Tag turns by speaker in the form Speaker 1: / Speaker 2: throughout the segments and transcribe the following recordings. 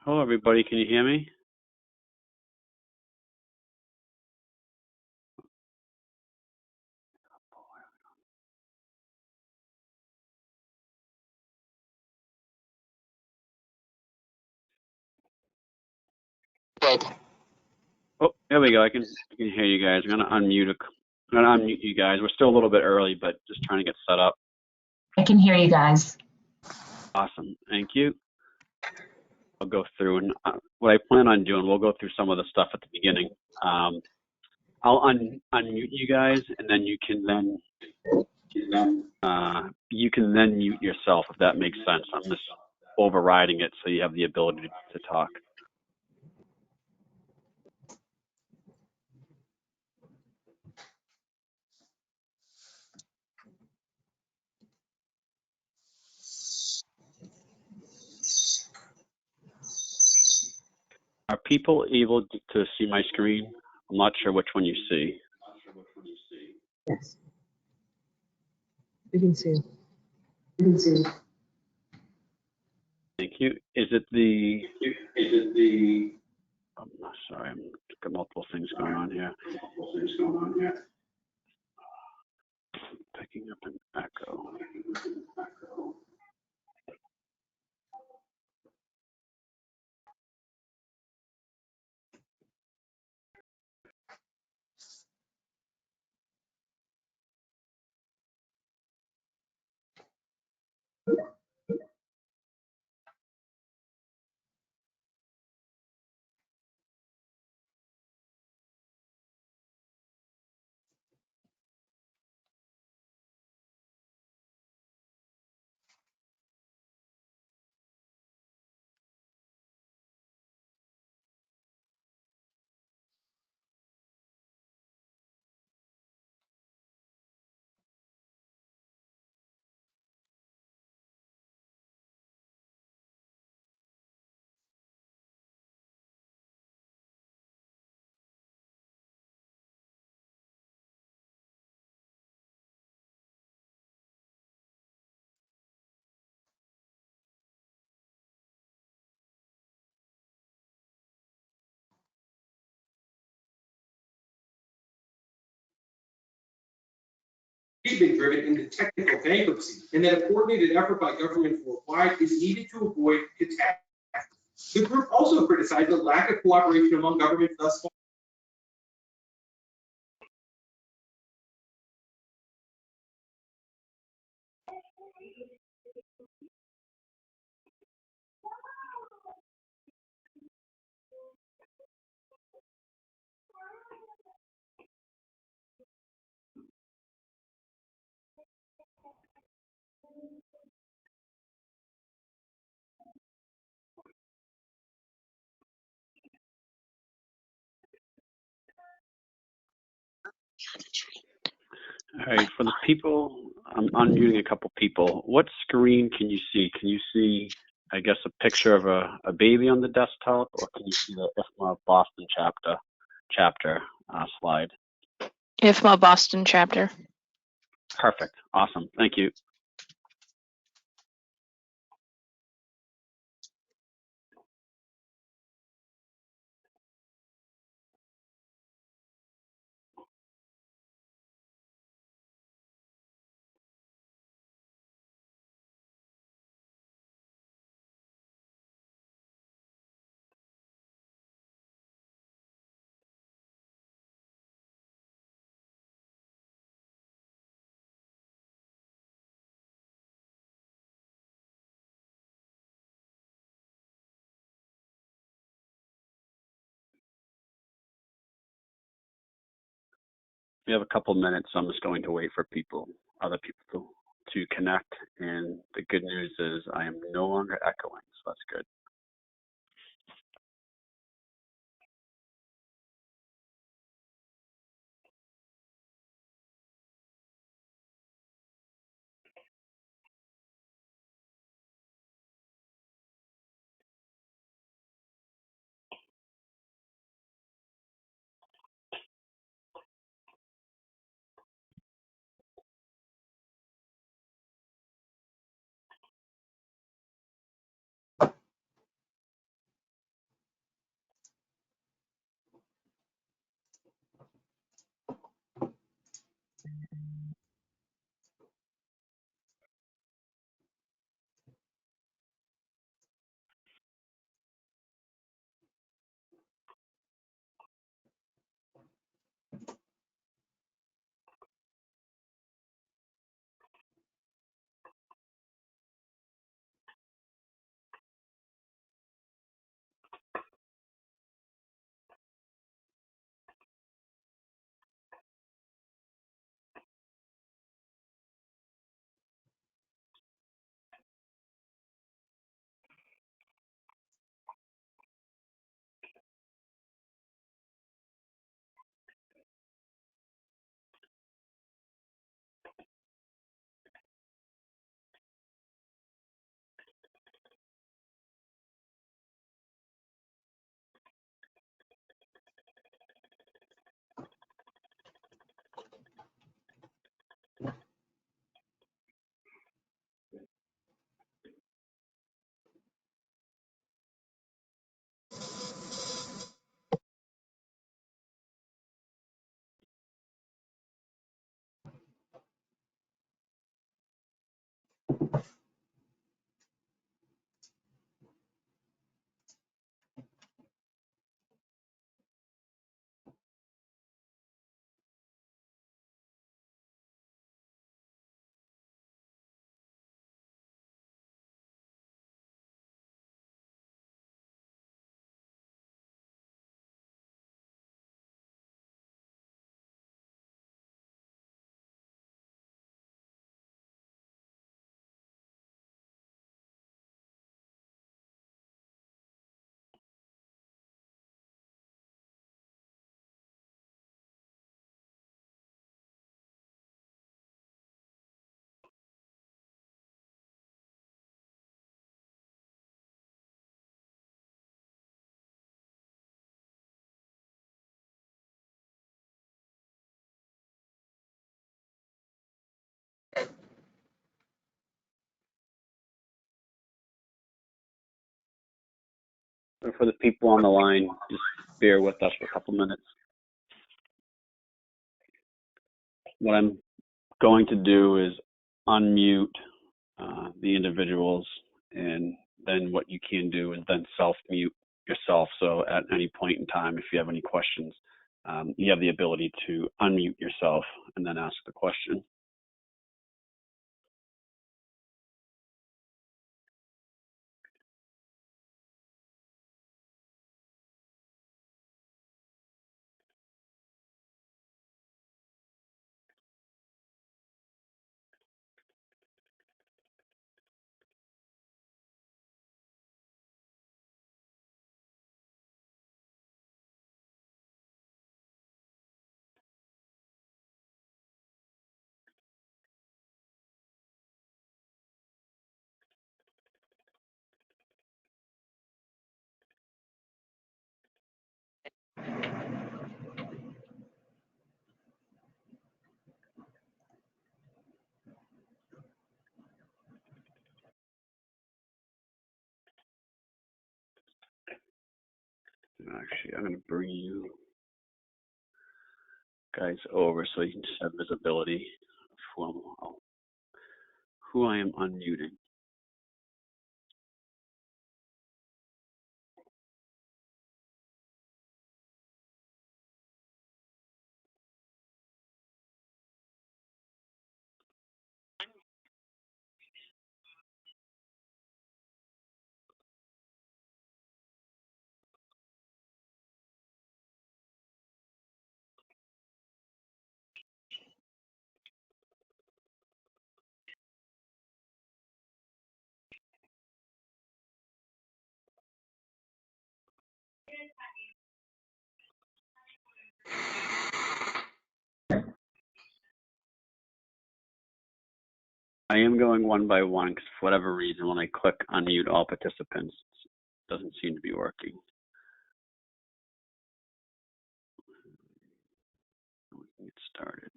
Speaker 1: Hello, everybody. Can you hear me? Oh, there we go. I can hear you guys. I'm gonna unmute you guys. We're still a little bit early, but just trying to get set up.
Speaker 2: I can hear you guys.
Speaker 1: Awesome. Thank you. I'll go through and what I plan on doing. We'll go through some of the stuff at the beginning. I'll unmute you guys, and then you can mute yourself if that makes sense. I'm just overriding it so you have the ability to talk. Are people able to see my screen? I'm not sure which one you see.
Speaker 3: Yes. We can see. We can see.
Speaker 1: Thank you. Is it the? I'm sorry, I've got multiple things going on here. Picking up an echo.
Speaker 4: Been driven into technical bankruptcy, and that a coordinated effort by government worldwide is needed to avoid catastrophe. The group also criticized the lack of cooperation among governments thus far.
Speaker 1: All right, for the people, I'm unmuting a couple people. What screen can you see? Can you see, I guess, a picture of a baby on the desktop, or can you see the IFMA Boston chapter slide?
Speaker 5: IFMA Boston chapter.
Speaker 1: Perfect. Awesome. Thank you. We have a couple minutes, so I'm just going to wait for other people to connect. And the good news is I am no longer echoing, so that's good. for the people on the line, just bear with us for a couple minutes. What I'm going to do is unmute the individuals, and then what you can do is then self-mute yourself. So at any point in time, if you have any questions, you have the ability to unmute yourself and then ask the question. Actually, I'm going to bring you guys over so you can just have visibility from who I am unmuting. I am going one by one because for whatever reason, when I click unmute all participants, it doesn't seem to be working. We can get started.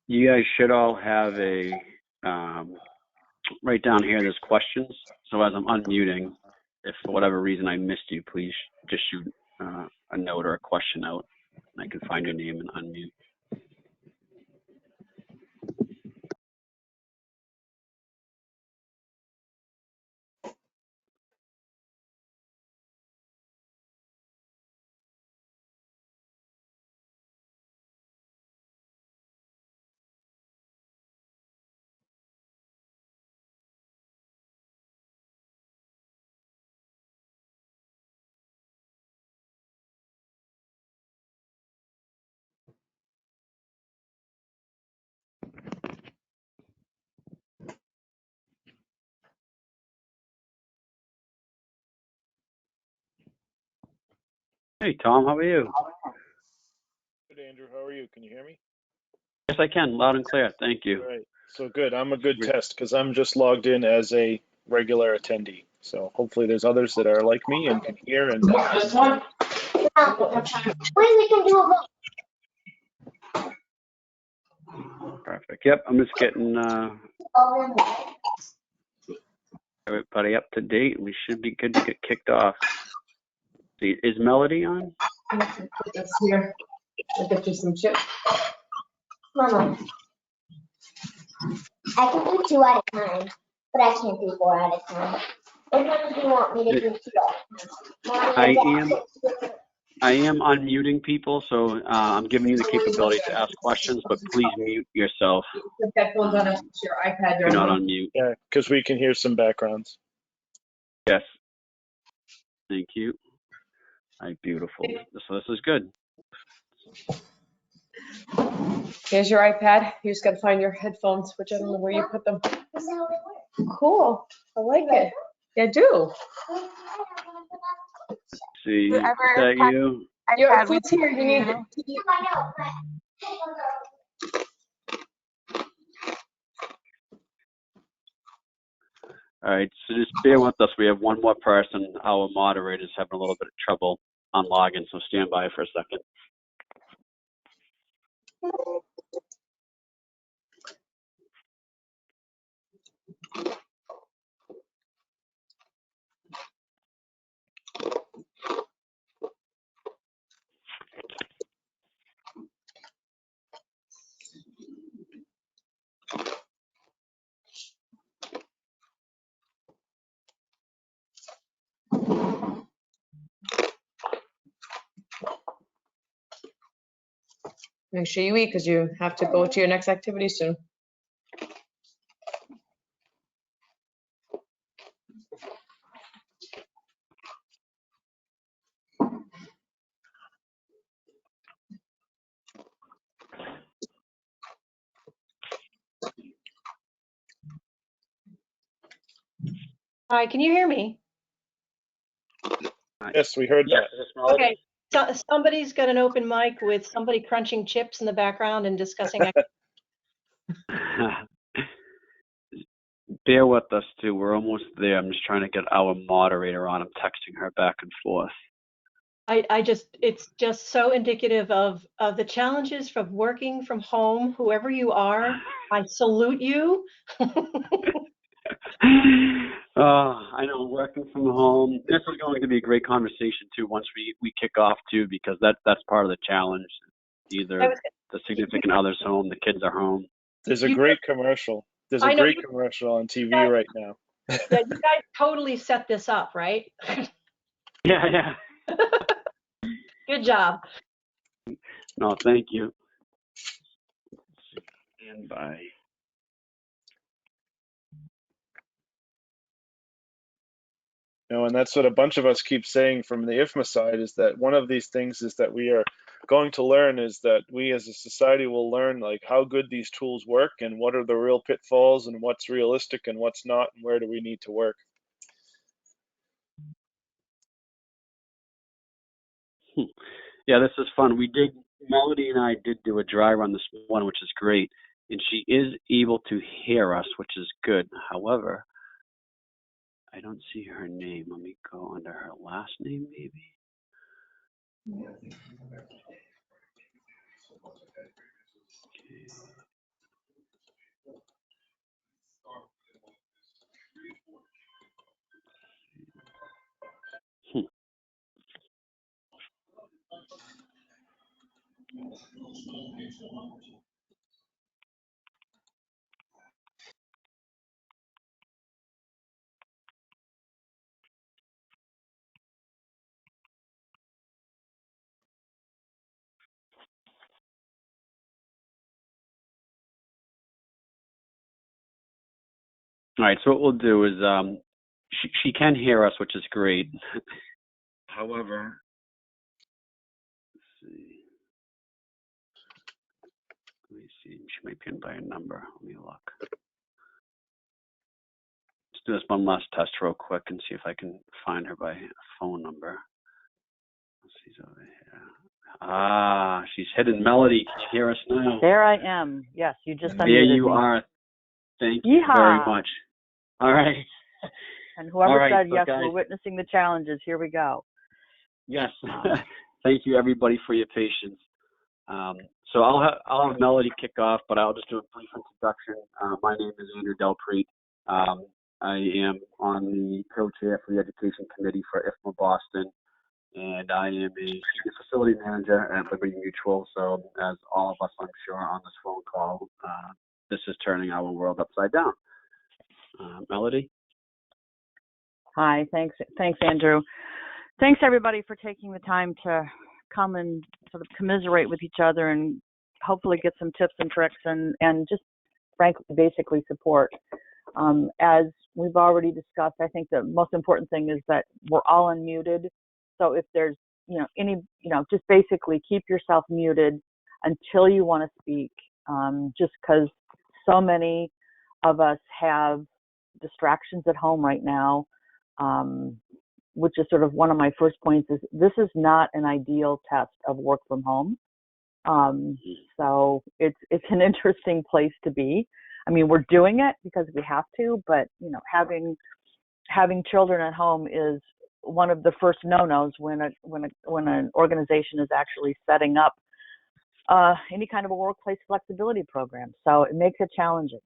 Speaker 1: You guys should all have a, right down here, there's questions. So as I'm unmuting, if for whatever reason I missed you, please just shoot a note or a question out, and I can find your name and unmute. Hey, Tom, how are you?
Speaker 6: Good, Andrew. How are you? Can you hear me?
Speaker 1: Yes, I can, loud and clear. Thank you.
Speaker 6: All right. So good. I'm a good test because I'm just logged in as a regular attendee. So hopefully there's others that are like me and can hear and.
Speaker 7: This one?
Speaker 1: Perfect. Yep, I'm just getting everybody up to date. We should be good to get kicked off. See, is Melodee on?
Speaker 7: Put this here. I'll get you some chips. Mama, I can do 2 at a time, but I can't do 4 at a time. Which one do you want me to do 2 at a time?
Speaker 1: I am unmuting people, so I'm giving you the capability to ask questions, but please mute yourself.
Speaker 7: The headphones on, your iPad.
Speaker 1: Do not unmute.
Speaker 6: Yeah, because we can hear some backgrounds.
Speaker 1: Yes. Thank you. All right, beautiful. So this is good.
Speaker 7: Here's your iPad. You just gotta find your headphones, which I don't know where you put them. Cool. I like it. I do.
Speaker 1: See, is that you?
Speaker 7: Your foot's here. You need it.
Speaker 1: All right, so just bear with us. We have one more person. Our moderator's having a little bit of trouble on login, so stand by for a second.
Speaker 7: Make sure you eat because you have to go to your next activity soon.
Speaker 8: Hi, can you hear me?
Speaker 6: Yes, we heard
Speaker 1: Yes,
Speaker 6: that.
Speaker 1: is this Melodee?
Speaker 8: Okay, so somebody's got an open mic with somebody crunching chips in the background and discussing.
Speaker 1: Bear with us too. We're almost there. I'm just trying to get our moderator on. I'm texting her back and forth.
Speaker 8: It's just so indicative of the challenges from working from home, whoever you are. I salute you.
Speaker 1: I know, working from home. This is going to be a great conversation too once we kick off too, because that's part of the challenge. Either the significant other's home, the kids are home.
Speaker 6: There's a great commercial. There's a great commercial on TV right now.
Speaker 8: Yeah, you guys totally set this up, right?
Speaker 1: Yeah.
Speaker 8: Good job.
Speaker 1: No, thank you. Stand by.
Speaker 6: And that's what a bunch of us keep saying from the IFMA side, is that one of these things is that we are going to learn is that we as a society will learn like how good these tools work and what are the real pitfalls and what's realistic and what's not and where do we need to work.
Speaker 1: Yeah, this is fun. Melodee and I did do a dry run this morning, which is great. And she is able to hear us, which is good. However, I don't see her name. Let me go under her last name, maybe. Okay. All right, so what we'll do is she can hear us, which is great. However, let's see. Let me see. She might be in by a number. Let me look. Let's do this one last test real quick and see if I can find her by a phone number. She's over here. Ah, she's hidden. Melodee, can you hear us now?
Speaker 9: There I am. Yes, you just unmuted
Speaker 1: There you
Speaker 9: me.
Speaker 1: are. Thank you very much. All right.
Speaker 9: And whoever said,
Speaker 1: so
Speaker 9: yes,
Speaker 1: guys,
Speaker 9: we're witnessing the challenges, here we go.
Speaker 1: Yes. Thank you, everybody, for your patience. So I'll have Melodee kick off, but I'll just do a brief introduction. My name is Andrew Delpreet. I am on the co-chair for the Education Committee for IFMA Boston, and I am a senior facility manager at Liberty Mutual. So as all of us, I'm sure, on this phone call, this is turning our world upside down. Melodee?
Speaker 9: Hi, thanks, Andrew. Thanks, everybody, for taking the time to come and sort of commiserate with each other and hopefully get some tips and tricks and just, frankly, basically support. As we've already discussed, I think the most important thing is that we're all unmuted. So if there's, just basically keep yourself muted until you want to speak, just because so many of us have distractions at home right now, which is sort of one of my first points is this is not an ideal test of work from home. So it's an interesting place to be. I mean, we're doing it because we have to, but having having children at home is one of the first no-nos when an organization is actually setting up any kind of a workplace flexibility program. So it makes it challenging.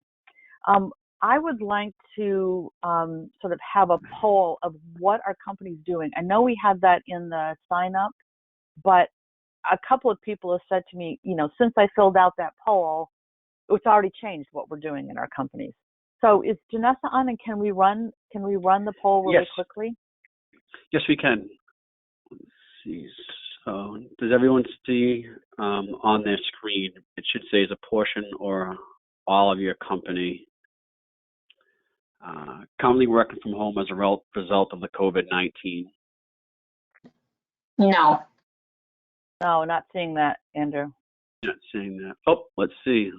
Speaker 9: I would like to sort of have a poll of what our company's doing. I know we had that in the sign up, but a couple of people have said to me, since I filled out that poll, it's already changed what we're doing in our companies. So is Janessa on, and can we run the poll really quickly?
Speaker 1: Yes, we can. Let's see. So does everyone see on their screen, it should say is a portion or all of your company currently working from home as a result of the COVID-19?
Speaker 2: No.
Speaker 9: No, not seeing that, Andrew.
Speaker 1: Not seeing that. Oh, let's see.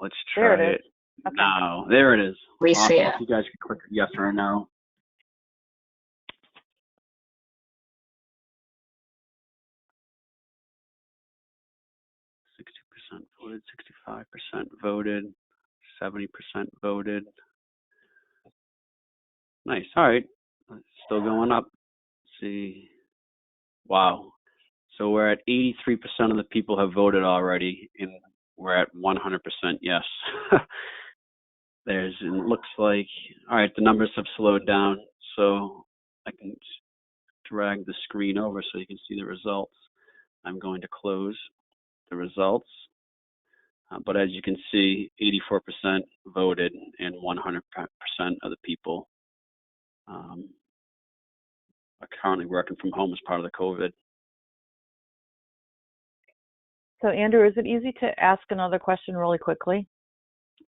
Speaker 1: Let's
Speaker 9: There
Speaker 1: try
Speaker 9: it
Speaker 1: it.
Speaker 9: is. Okay.
Speaker 1: Now, there it is.
Speaker 2: We see
Speaker 1: Awesome.
Speaker 2: it.
Speaker 1: If you guys can click yes or no. Voted, 65% voted, 70% voted. Nice. All right. It's still going up. Let's see. Wow. So we're at 83% of the people have voted already, and we're at 100% yes. It looks like, all right, the numbers have slowed down, so I can drag the screen over so you can see the results. I'm going to close the results. But as you can see, 84% voted, and 100% of the people are currently working from home as part of the COVID.
Speaker 9: So Andrew, is it easy to ask another question really quickly?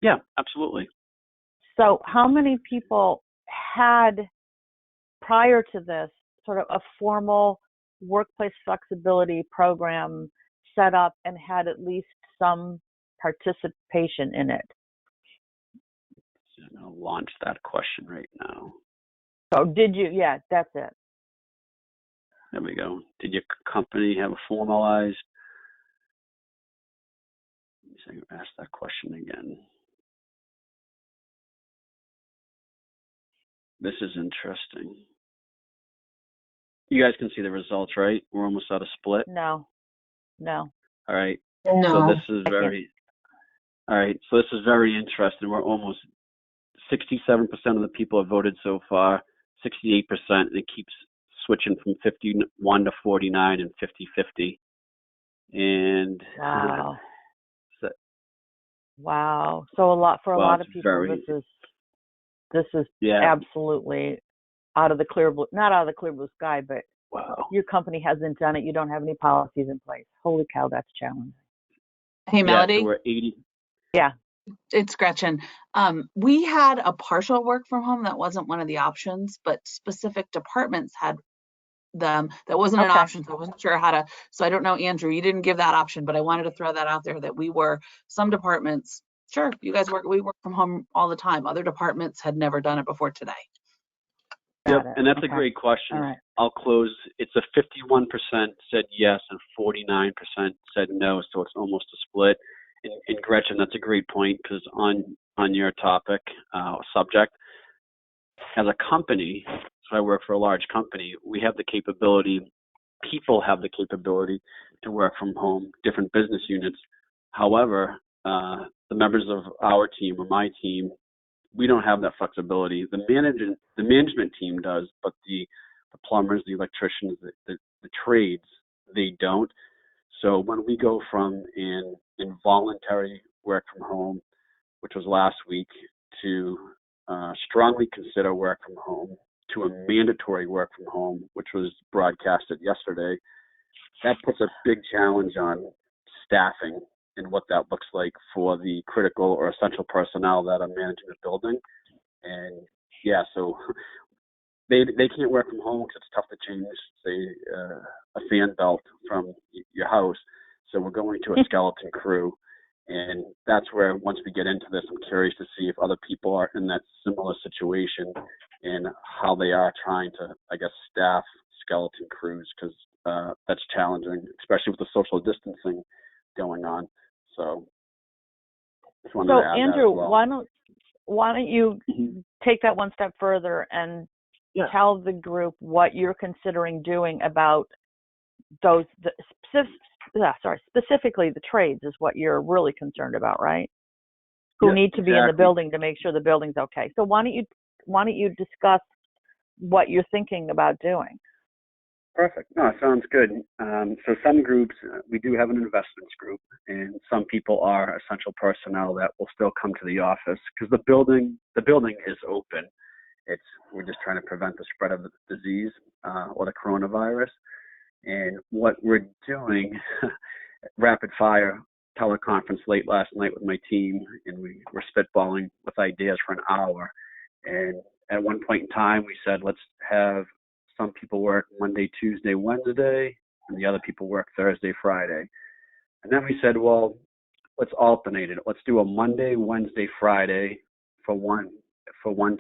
Speaker 1: Yeah, absolutely.
Speaker 9: So how many people had, prior to this, sort of a formal workplace flexibility program set up and had at least some participation in it?
Speaker 1: I'm going to launch that question right now.
Speaker 9: So did you? Yeah, that's it.
Speaker 1: There we go. Did your company have a formalized? Let me ask that question again. This is interesting. You guys can see the results, right? We're almost at a split.
Speaker 9: No.
Speaker 1: All right.
Speaker 2: No.
Speaker 1: So this is very. All right. So this is very interesting. We're almost 67% of the people have voted so far. 68%, and it keeps switching from 51 to 49 and 50-50. And
Speaker 9: wow. Wow. So a lot for a lot of people. This is absolutely out of the clear blue, not out of the clear blue sky, but
Speaker 1: wow.
Speaker 9: Your company hasn't done it. You don't have any policies in place. Holy cow, that's challenging.
Speaker 3: Hey, Melodee.
Speaker 1: Yeah, so we're 80.
Speaker 9: Yeah.
Speaker 3: It's Gretchen. We had a partial work from home. That wasn't one of the options, but specific departments had them. That wasn't an option, so I wasn't sure how to. So I don't know, Andrew, you didn't give that option, but I wanted to throw that out there that some departments, sure, you guys we work from home all the time. Other departments had never done it before today.
Speaker 1: Yep, and that's a great question.
Speaker 9: Right.
Speaker 1: I'll close. It's a 51% said yes and 49% said no, so it's almost a split. And Gretchen, that's a great point, because on your topic, subject, as a company, so I work for a large company, we have the capability, people have the capability to work from home, different business units. However, the members of our team or my team, we don't have that flexibility. The management team does, but the plumbers, the electricians, the trades, they don't. So when we go from an involuntary work from home, which was last week, to strongly consider work from home, to a mandatory work from home, which was broadcasted yesterday, that puts a big challenge on staffing and what that looks like for the critical or essential personnel that are managing the building. And yeah, so they can't work from home because it's tough to change, say, a fan belt from your house. So we're going to a skeleton crew. And that's where, once we get into this, I'm curious to see if other people are in that similar situation and how they are trying to, I guess, staff skeleton crews, because that's challenging, especially with the social distancing going on. So, just wanted to add
Speaker 9: Andrew,
Speaker 1: that as well.
Speaker 9: why don't you take that one step further and
Speaker 1: Yeah.
Speaker 9: tell the group what you're considering doing about those, specifically the trades is what you're really concerned about, right? Who
Speaker 1: Yeah,
Speaker 9: need to be in the
Speaker 1: exactly.
Speaker 9: building to make sure the building's okay. So why don't you discuss what you're thinking about doing?
Speaker 1: Perfect. No, sounds good. So some groups, we do have an investments group, and some people are essential personnel that will still come to the office because the building is open. We're just trying to prevent the spread of the disease or the coronavirus. And what we're doing, rapid fire teleconference late last night with my team, and we were spitballing with ideas for an hour. And at one point in time, we said, let's have some people work Monday, Tuesday, Wednesday, and the other people work Thursday, Friday. And then we said, well, let's alternate it. Let's do a Monday, Wednesday, Friday for one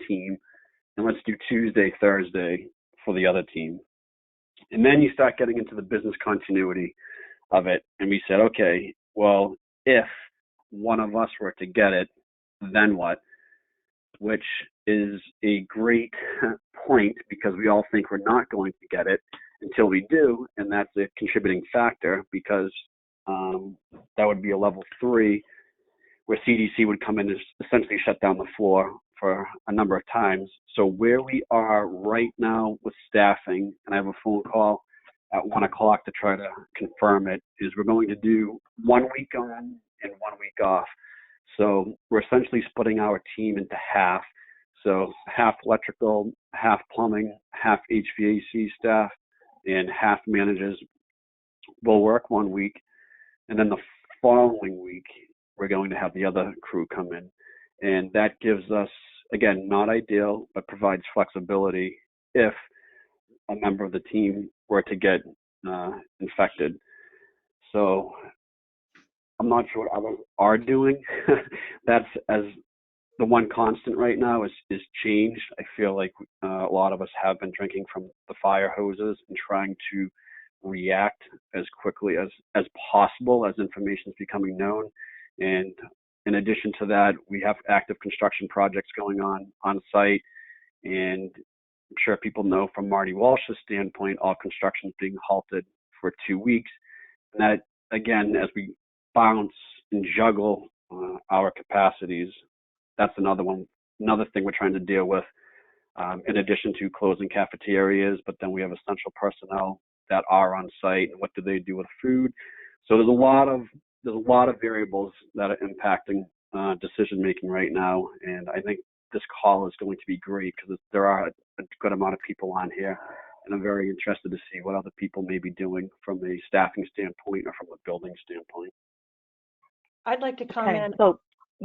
Speaker 1: team, and let's do Tuesday, Thursday for the other team. And then you start getting into the business continuity of it. And we said, okay, well, if one of us were to get it, then what? Which is a great point because we all think we're not going to get it until we do. And that's a contributing factor because that would be a level 3 where CDC would come in and essentially shut down the floor for a number of times. So where we are right now with staffing, and I have a phone call at 1 o'clock to try to confirm it, is we're going to do 1 week on and 1 week off. So we're essentially splitting our team into half. So half electrical, half plumbing, half HVAC staff, and half managers will work 1 week. And then the following week, we're going to have the other crew come in. And that gives us, again, not ideal, but provides flexibility if a member of the team were to get infected. So I'm not sure what others are doing. That's as the one constant right now is change. I feel like a lot of us have been drinking from the fire hoses and trying to react as quickly as possible as information is becoming known. And in addition to that, we have active construction projects going on site. And I'm sure people know from Marty Walsh's standpoint, all construction is being halted for 2 weeks. And that, again, as we bounce and juggle our capacities, that's another thing we're trying to deal with, in addition to closing cafeterias. But then we have essential personnel that are on site, and what do they do with food? So there's a lot of variables that are impacting decision making right now, and I think this call is going to be great because there are a good amount of people on here, and I'm very interested to see what other people may be doing from a staffing standpoint or from a building standpoint.
Speaker 8: I'd like to comment.
Speaker 9: Okay, so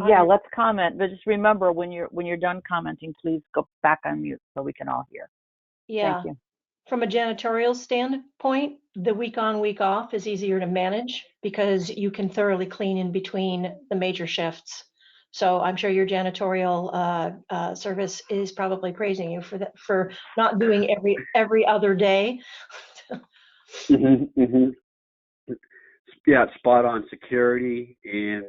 Speaker 9: yeah, let's comment, but just remember when you're done commenting, please go back on mute so we can all hear.
Speaker 8: Yeah.
Speaker 9: Thank you.
Speaker 8: From a janitorial standpoint, the week on, week off is easier to manage because you can thoroughly clean in between the major shifts. So I'm sure your janitorial service is probably praising you for that, for not doing every other day.
Speaker 1: Yeah, it's spot on. Security and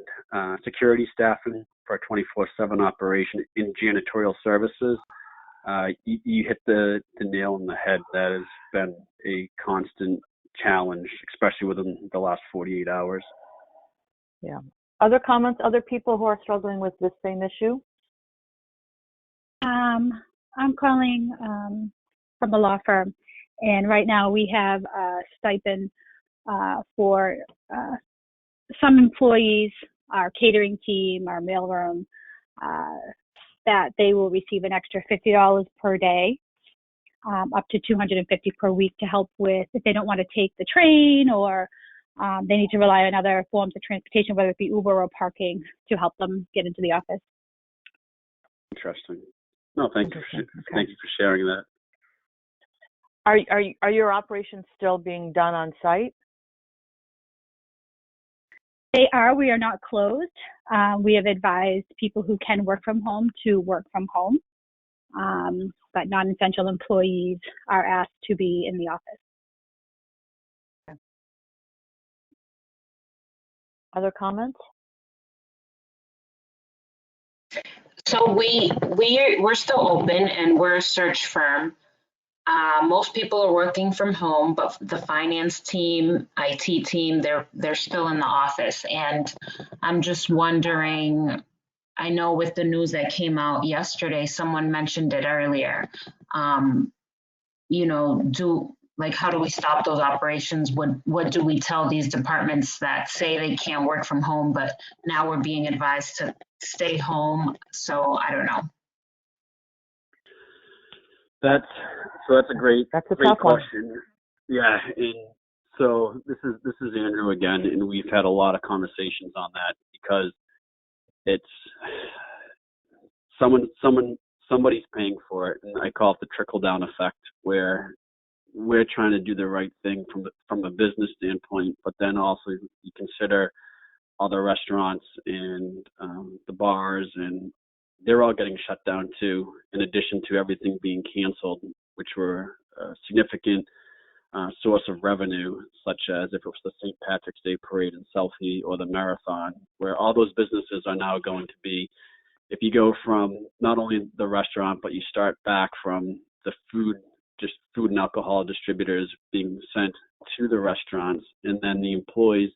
Speaker 1: security staffing for a 24/7 operation in janitorial services. You hit the nail on the head. That has been a constant challenge, especially within the last 48 hours.
Speaker 9: Yeah. Other comments, other people who are struggling with this same issue?
Speaker 10: I'm calling from a law firm, and right now we have a stipend for some employees, our catering team, our mailroom, that they will receive an extra $50 per day, up to $250 per week to help with if they don't want to take the train or they need to rely on other forms of transportation, whether it be Uber or parking, to help them get into the office.
Speaker 1: Interesting. No, thank you for sharing that.
Speaker 9: Are your operations still being done on site?
Speaker 10: They are. We are not closed. We have advised people who can work from home to work from home, but non-essential employees are asked to be in the office.
Speaker 9: Okay. Other comments?
Speaker 2: So we're still open and we're a search firm. Most people are working from home, but the finance team, IT team, they're still in the office. And I'm just wondering, I know with the news that came out yesterday, someone mentioned it earlier. You know, how do we stop those operations? What do we tell these departments that say they can't work from home, but now we're being advised to stay home? So I don't know.
Speaker 1: That's a great question. Yeah, and so this is Andrew again, and we've had a lot of conversations on that because it's somebody's paying for it, and I call it the trickle down effect, where we're trying to do the right thing from a business standpoint, but then also you consider other restaurants and the bars, and they're all getting shut down too, in addition to everything being canceled, which were a significant source of revenue, such as if it was the St. Patrick's Day Parade in Selfie or the Marathon, where all those businesses are now going to be, if you go from not only the restaurant, but you start back from the food and alcohol distributors being sent to the restaurants, and then the employees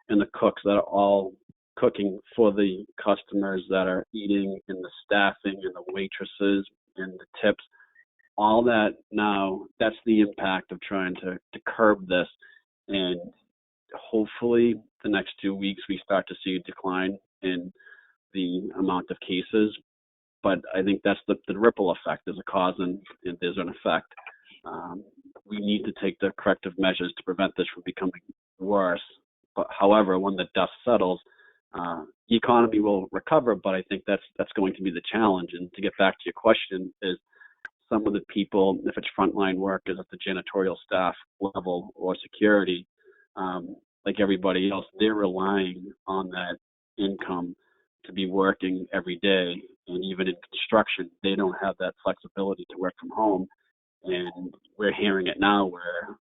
Speaker 1: and the cooks that are all cooking for the customers that are eating, and the staffing and the waitresses and the tips, all that now, that's the impact of trying to curb this. And hopefully the next 2 weeks we start to see a decline in the amount of cases. But I think that's the ripple effect. There's a cause and there's an effect. We need to take the corrective measures to prevent this from becoming worse. But however, when the dust settles, the economy will recover. But I think that's going to be the challenge. And to get back to your question, is some of the people, if it's frontline workers at the janitorial staff level or security, like everybody else, they're relying on that income to be working every day. And even in construction, they don't have that flexibility to work from home. And we're hearing it now where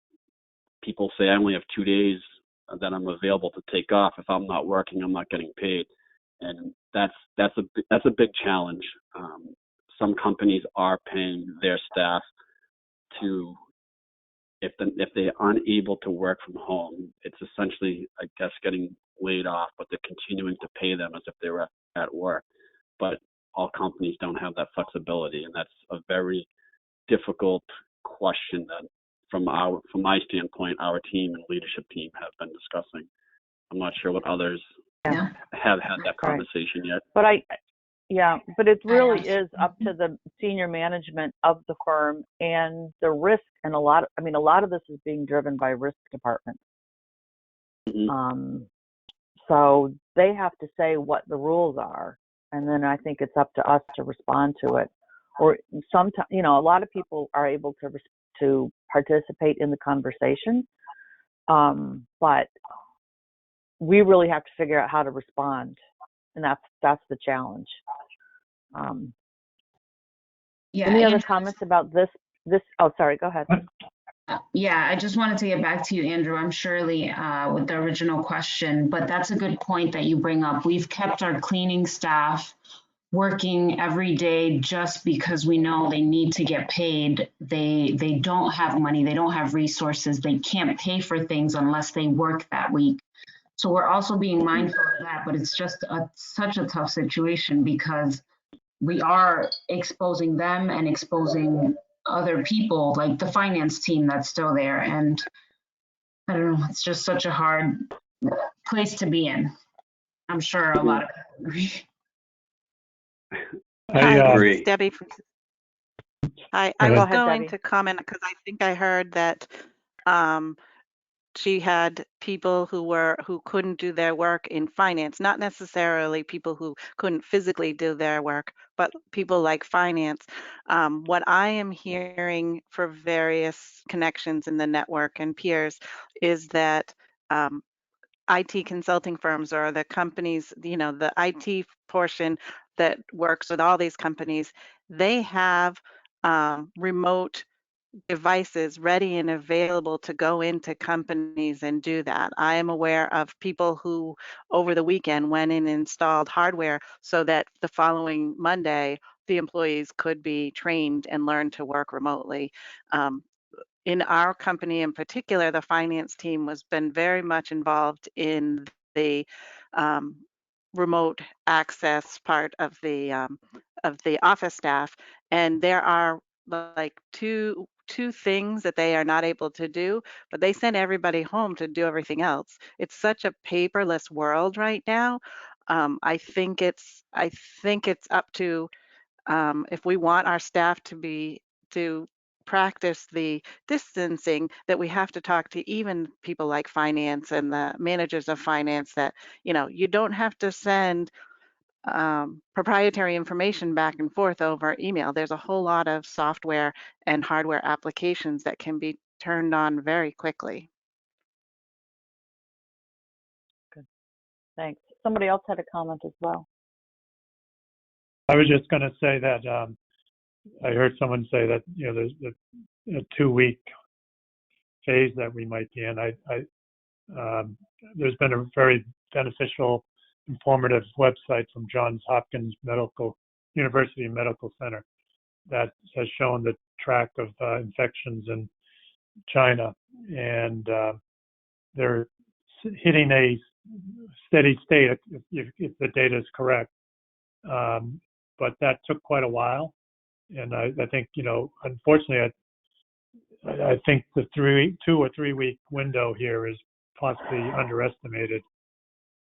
Speaker 1: people say, I only have 2 days that I'm available to take off. If I'm not working, I'm not getting paid. And that's a big challenge. Some companies are paying their staff to, if they aren't able to work from home, it's essentially, I guess, getting laid off, but they're continuing to pay them as if they were at work. But all companies don't have that flexibility, and that's a very difficult question that, from my standpoint, our team and leadership team have been discussing. I'm not sure what others have had that conversation yet.
Speaker 9: But it really is up to the senior management of the firm and the risk, and a lot of this is being driven by risk departments. Mm-hmm. So they have to say what the rules are, and then I think it's up to us to respond to it. Or sometimes, a lot of people are able to participate in the conversation, but we really have to figure out how to respond, and that's the challenge. Any other comments about this? Oh, sorry, go ahead.
Speaker 2: Yeah, I just wanted to get back to you, Andrew. I'm Shirley with the original question, but that's a good point that you bring up. We've kept our cleaning staff working every day just because we know they need to get paid. They don't have money, they don't have resources, they can't pay for things unless they work that week. So we're also being mindful of that, but it's just such a tough situation because we are exposing them and exposing other people, like the finance team that's still there. And I don't know, it's just such a hard place to be in. I'm sure a lot of people agree.
Speaker 11: Hi,
Speaker 1: agree.
Speaker 11: Debbie. I was going to comment because I think I heard that she had people who couldn't do their work in finance, not necessarily people who couldn't physically do their work, but people like finance. What I am hearing for various connections in the network and peers is that IT consulting firms, or the companies, the IT portion that works with all these companies, they have remote devices ready and available to go into companies and do that. I am aware of people who over the weekend went in and installed hardware so that the following Monday the employees could be trained and learn to work remotely. In our company in particular, the finance team has been very much involved in the um, remote access part of the office staff, and there are like two things that they are not able to do, but they send everybody home to do everything else. It's such a paperless world right now. I think it's up to if we want our staff to practice the distancing, that we have to talk to even people like finance and the managers of finance, that you don't have to send proprietary information back and forth over email. There's a whole lot of software and hardware applications that can be turned on very quickly.
Speaker 9: Good. Thanks. Somebody else had a comment as well.
Speaker 12: I was just going to say that I heard someone say that there's a 2-week phase that we might be in. There's been a very beneficial, informative website from Johns Hopkins University Medical Center that has shown the track of infections in China, and they're hitting a steady state if the data is correct. But that took quite a while, and I think unfortunately, I think the 2 or 3 week window here is possibly underestimated,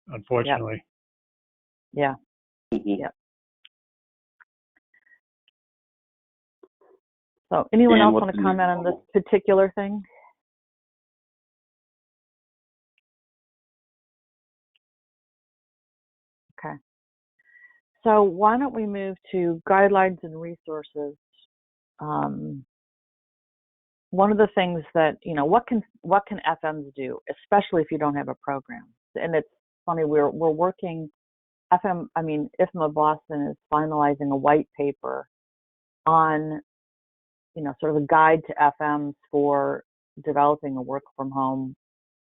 Speaker 12: unfortunately.
Speaker 9: Yeah.
Speaker 1: Mhm.
Speaker 9: Yeah. So anyone
Speaker 1: And
Speaker 9: else
Speaker 1: what's
Speaker 9: want to
Speaker 1: the new
Speaker 9: comment on this
Speaker 1: normal?
Speaker 9: particular thing? Okay. So why don't we move to guidelines and resources? One of the things that, what can FMs do, especially if you don't have a program? And it's funny, we're working, IFMA Boston is finalizing a white paper on, sort of a guide to FMs for developing a work from home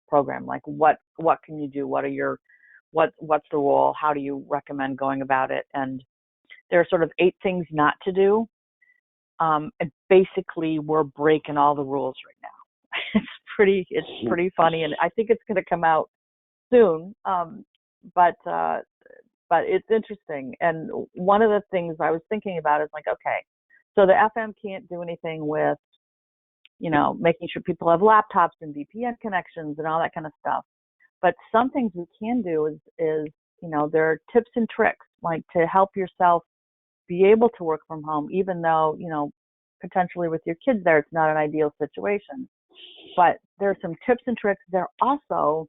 Speaker 9: program. Like what can you do? What's the role? How do you recommend going about it? And there are sort of 8 things not to do. And basically we're breaking all the rules right now. It's pretty funny, and I think it's going to come out soon. But it's interesting. And one of the things I was thinking about is like, okay, so the FM can't do anything with, making sure people have laptops and VPN connections and all that kind of stuff. But some things we can do is there are tips and tricks, like to help yourself be able to work from home, even though, potentially with your kids there, it's not an ideal situation. But there are some tips and tricks. There are also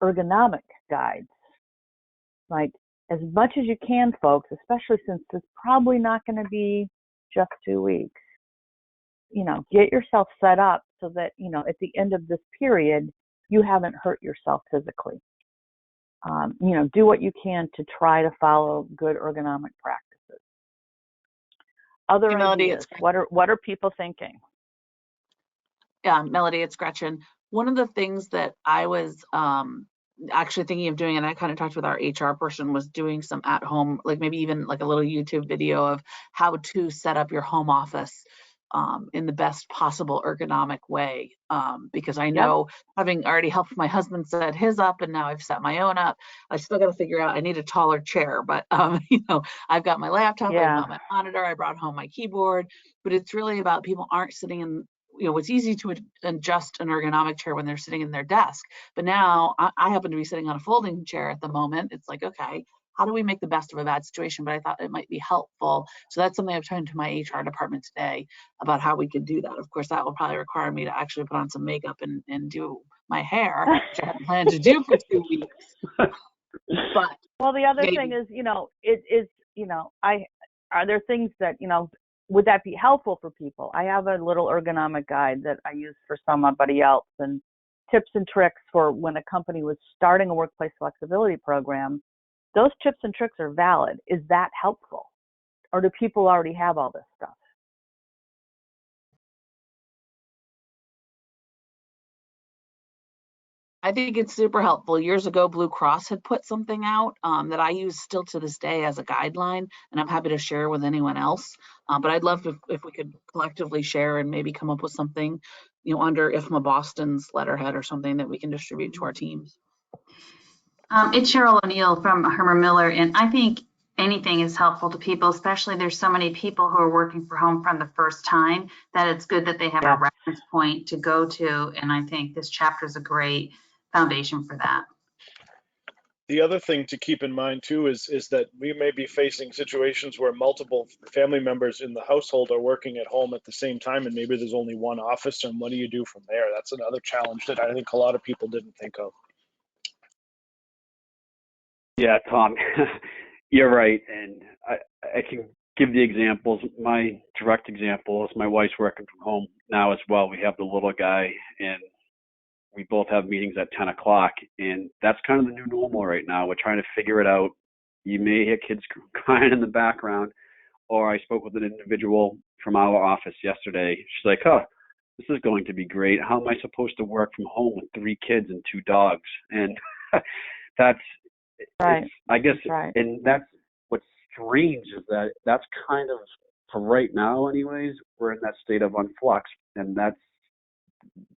Speaker 9: ergonomic guides. Like, as much as you can, folks, especially since it's probably not going to be just 2 weeks, get yourself set up so that, at the end of this period, you haven't hurt yourself physically. Do what you can to try to follow good ergonomic practices. Other
Speaker 3: Melodee,
Speaker 9: ideas, what are people thinking?
Speaker 3: Yeah, Melodee, it's Gretchen. One of the things that I was actually thinking of doing, and I kind of talked with our HR person, was doing some at home, like maybe even like a little YouTube video of how to set up your home office in the best possible ergonomic way. Because I know, having already helped my husband set his up, and now I've set my own up, I still got to figure out, I need a taller chair, but I've got my laptop, I've got my monitor, I brought home my keyboard, but it's really about people aren't sitting in, it's easy to adjust an ergonomic chair when they're sitting in their desk. But now I happen to be sitting on a folding chair at the moment. It's like, okay, how do we make the best of a bad situation? But I thought it might be helpful. So that's something I've turned to my HR department today about how we could do that. Of course, that will probably require me to actually put on some makeup and do my hair, which I hadn't planned to do for 2 weeks. But
Speaker 9: well, the other thing is, are there things that, would that be helpful for people? I have a little ergonomic guide that I use for somebody else, and tips and tricks for when a company was starting a workplace flexibility program. Those tips and tricks are valid. Is that helpful? Or do people already have all this stuff?
Speaker 3: I think it's super helpful. Years ago, Blue Cross had put something out that I use still to this day as a guideline, and I'm happy to share with anyone else. But I'd love if we could collectively share and maybe come up with something, under IFMA Boston's letterhead or something that we can distribute to our teams.
Speaker 2: It's Cheryl O'Neill from Herman Miller, and I think anything is helpful to people, especially there's so many people who are working from home for the first time that it's good that they have a reference point to go to, and I think this chapter is a great foundation for that.
Speaker 6: The other thing to keep in mind too is that we may be facing situations where multiple family members in the household are working at home at the same time, and maybe there's only one office, and what do you do from there? That's another challenge that I think a lot of people didn't think of.
Speaker 1: Yeah, Tom, you're right. And I can give the examples. My direct example is my wife's working from home now as well. We have the little guy, and we both have meetings at 10 o'clock. And that's kind of the new normal right now. We're trying to figure it out. You may hear kids crying in the background. Or I spoke with an individual from our office yesterday. She's like, oh, this is going to be great. How am I supposed to work from home with 3 kids and 2 dogs? And that's,
Speaker 9: Right.
Speaker 1: I guess,
Speaker 9: Right.
Speaker 1: and that's what's strange is that that's kind of, for right now anyways, we're in that state of unflux. And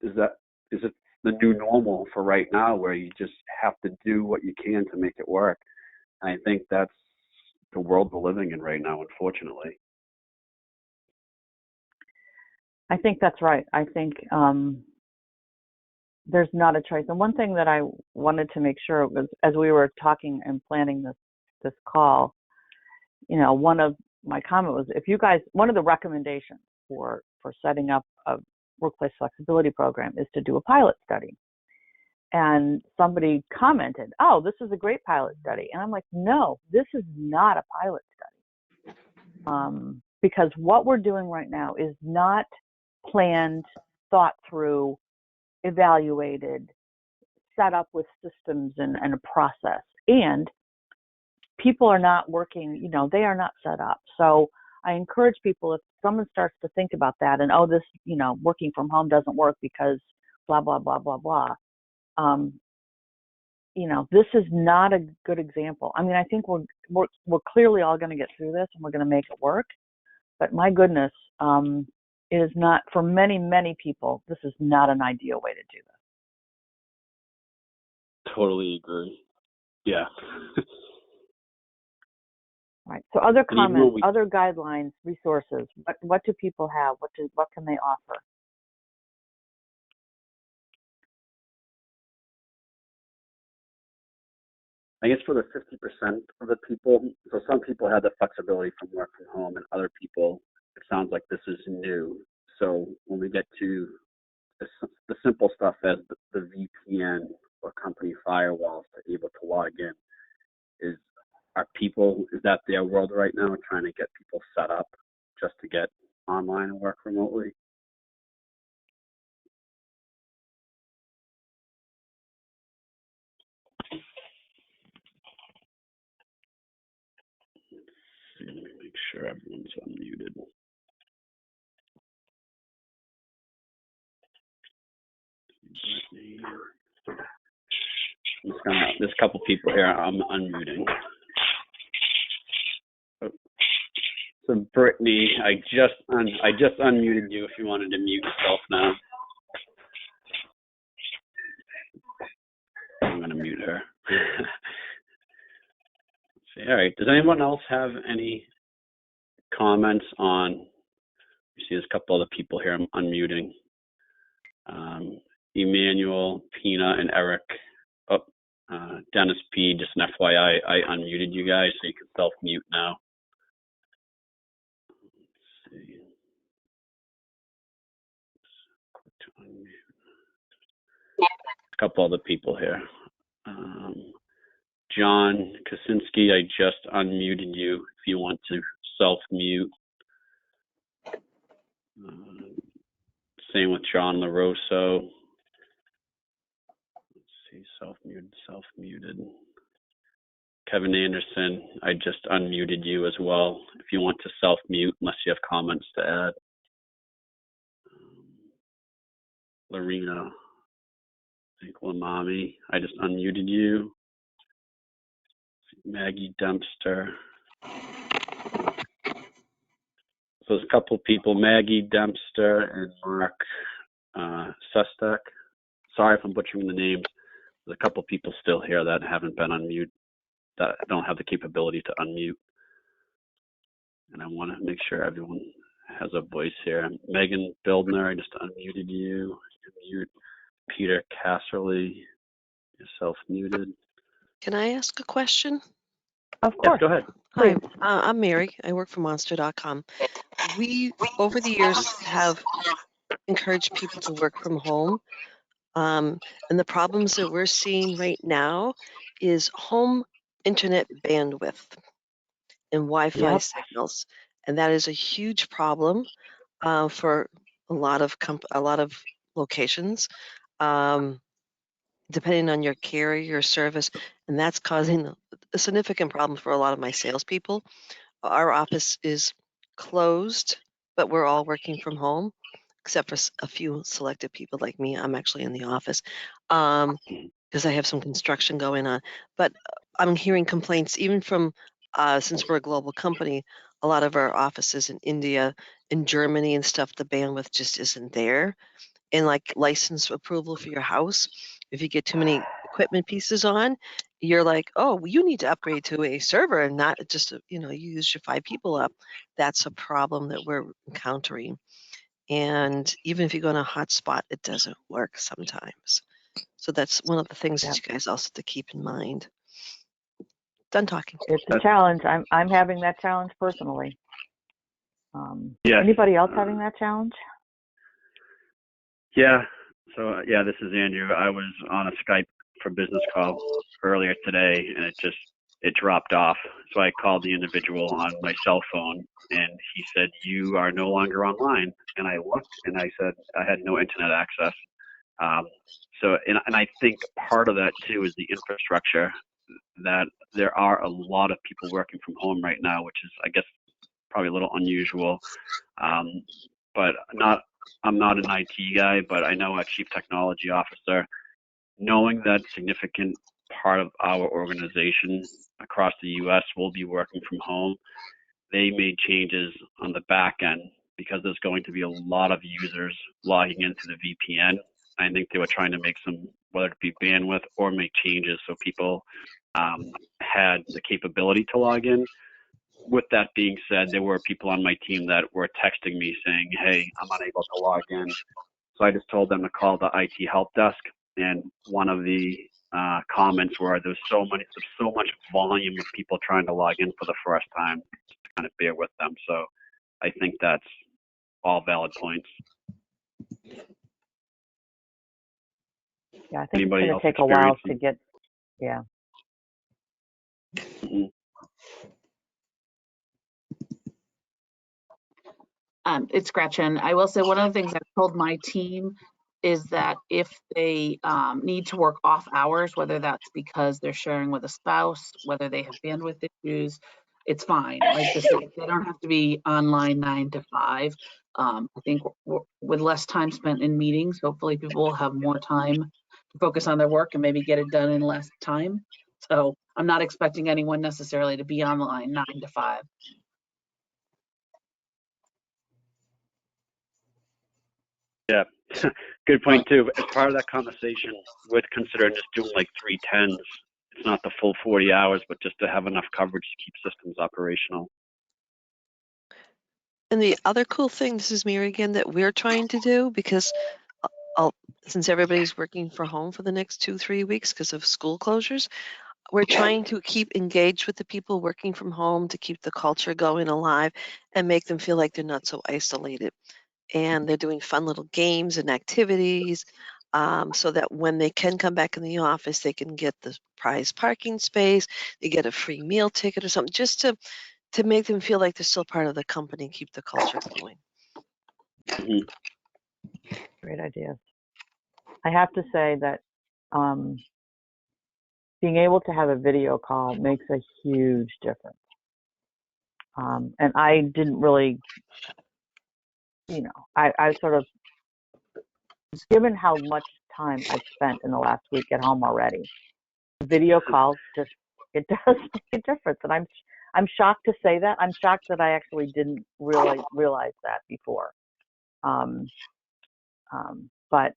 Speaker 1: is it the new normal for right now where you just have to do what you can to make it work? And I think that's the world we're living in right now, unfortunately.
Speaker 9: I think that's right. I think there's not a choice. And one thing that I wanted to make sure was, as we were talking and planning this call, one of my comment was, if you guys, one of the recommendations for setting up a workplace flexibility program is to do a pilot study. And somebody commented, oh, this is a great pilot study. And I'm like, no, this is not a pilot study. Because what we're doing right now is not planned, thought through, evaluated, set up with systems and a process. And people are not working, they are not set up. So I encourage people, if someone starts to think about that and, oh, this, working from home doesn't work because blah, blah, blah, blah, blah. This is not a good example. I mean, I think we're clearly all going to get through this and we're going to make it work. But my goodness, it is not, for many, many people, this is not an ideal way to do this.
Speaker 1: Totally agree. Yeah.
Speaker 9: Right. So other comments, other guidelines, resources, what do people have? What can they offer?
Speaker 1: I guess for the 50% of the people, so some people had the flexibility from work from home, and other people, it sounds like this is new. So when we get to the simple stuff as the VPN or company firewalls to able to log in, is that their world right now, trying to get people set up just to get online and work remotely? Let me make sure everyone's unmuted. There's a couple people here I'm unmuting. So Brittany, I just unmuted you if you wanted to mute yourself now. I'm gonna mute her. All right. Does anyone else have any comments on? You see, there's a couple other people here I'm unmuting. Emmanuel, Pina, and Eric. Oh, Dennis P. Just an FYI, I unmuted you guys, so you can self-mute now. Let's see. A couple other people here. John Kaczynski, I just unmuted you if you want to self-mute. Same with John LaRosso. Let's see, self-muted. Kevin Anderson, I just unmuted you as well if you want to self-mute unless you have comments to add. Lorena, Thank Lamami. I just unmuted you. Maggie Dempster. So there's a couple people, Maggie Dempster and Mark Sestak. Sorry if I'm butchering the names. There's a couple people still here that haven't been unmuted, that don't have the capability to unmute. And I want to make sure everyone has a voice here. Megan Bildner, I just unmuted you. Mute. Peter Casserly, yourself muted.
Speaker 13: Can I ask a question?
Speaker 9: Of
Speaker 1: Yes,
Speaker 9: course.
Speaker 1: go ahead.
Speaker 13: Hi, I'm Mary. I work for Monster.com. We, over the years, have encouraged people to work from home. And the problems that we're seeing right now is home internet bandwidth and Wi-Fi
Speaker 9: Yep.
Speaker 13: signals. And that is a huge problem for a lot of locations, depending on your carrier service. And that's causing a significant problem for a lot of my salespeople. Our office is closed, but we're all working from home, except for a few selected people like me. I'm actually in the office because I have some construction going on. But I'm hearing complaints even from, since we're a global company, a lot of our offices in India and Germany and stuff, the bandwidth just isn't there. And like license approval for your house, if you get too many equipment pieces on, you're like, oh, you need to upgrade to a server and not just, you use your 5 people up. That's a problem that we're encountering. And even if you go on a hotspot, it doesn't work sometimes. So that's one of the things that you guys also have to keep in mind. Done talking.
Speaker 9: It's a challenge. I'm having that challenge personally.
Speaker 1: Yes.
Speaker 9: Anybody else having that challenge?
Speaker 1: Yeah. So yeah, this is Andrew. I was on a Skype for business call earlier today, and it dropped off. So I called the individual on my cell phone, and he said, "You are no longer online." And I looked, and I said I had no internet access. And I think part of that too is the infrastructure, that there are a lot of people working from home right now, which is, I guess, probably a little unusual. But I'm not an IT guy, but I know a chief technology officer, knowing that significant part of our organization across the U.S. will be working from home, they made changes on the back end because there's going to be a lot of users logging into the VPN. I think they were trying to make some, whether it be bandwidth or make changes so people had the capability to log in. With that being said, there were people on my team that were texting me saying, "Hey, I'm unable to log in." So I just told them to call the IT help desk. And one of the comments were, there's so much volume of people trying to log in for the first time, just to kind of bear with them. So I think that's all valid points.
Speaker 9: Yeah, I think it's going to take a while to get, yeah.
Speaker 1: Mm-hmm.
Speaker 3: It's Gretchen. I will say one of the things I've told my team is that if they need to work off hours, whether that's because they're sharing with a spouse, whether they have bandwidth issues, it's fine. Like this, they don't have to be online 9 to 5. I think with less time spent in meetings, hopefully people will have more time to focus on their work and maybe get it done in less time. So I'm not expecting anyone necessarily to be online 9 to 5.
Speaker 1: Yeah, good point too. As part of that conversation, we're considering just doing like 3/10s. It's not the full 40 hours, but just to have enough coverage to keep systems operational.
Speaker 13: And the other cool thing, this is Mary again, that we're trying to do, because since everybody's working from home for the next 2-3 weeks because of school closures, we're trying to keep engaged with the people working from home to keep the culture going alive and make them feel like they're not so isolated. And they're doing fun little games and activities so that when they can come back in the office, they can get the prize parking space, they get a free meal ticket or something, just to make them feel like they're still part of the company and keep the culture going.
Speaker 9: Great idea. I have to say that being able to have a video call makes a huge difference. And I didn't really, I sort of, given how much time I've spent in the last week at home already. Video calls just, it does make a difference. And I'm shocked to say that. I'm shocked that I actually didn't really realize that before. But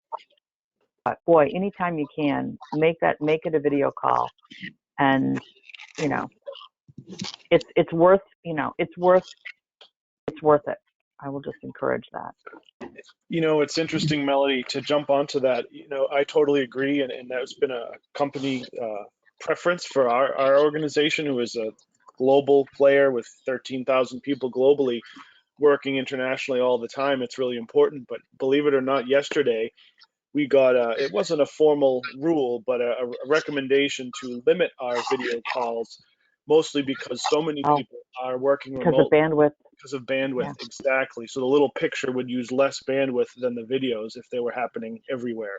Speaker 9: boy, anytime you can, make it a video call, and it's worth it. I will just encourage that.
Speaker 6: It's interesting, Melodee, to jump onto that. I totally agree, and that's been a company preference for our organization, who is a global player with 13,000 people globally, working internationally all the time. It's really important. But believe it or not, yesterday we got it wasn't a formal rule, but a recommendation to limit our video calls, mostly because so many people are working remote.
Speaker 9: Because of bandwidth.
Speaker 6: Because of bandwidth, exactly. So the little picture would use less bandwidth than the videos if they were happening everywhere.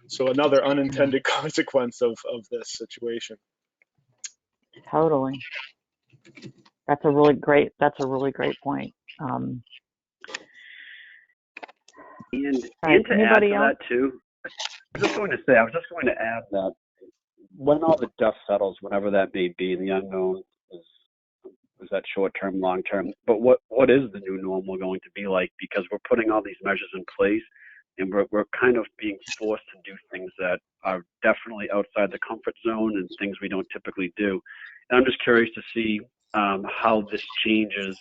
Speaker 6: So another unintended consequence of this situation.
Speaker 9: Totally. That's a really great point.
Speaker 1: And to add to that too, I was just going to add that when all the dust settles, whenever that may be, the unknown is that short-term, long-term, but what is the new normal going to be like? Because we're putting all these measures in place, and we're kind of being forced to do things that are definitely outside the comfort zone and things we don't typically do. And I'm just curious to see how this changes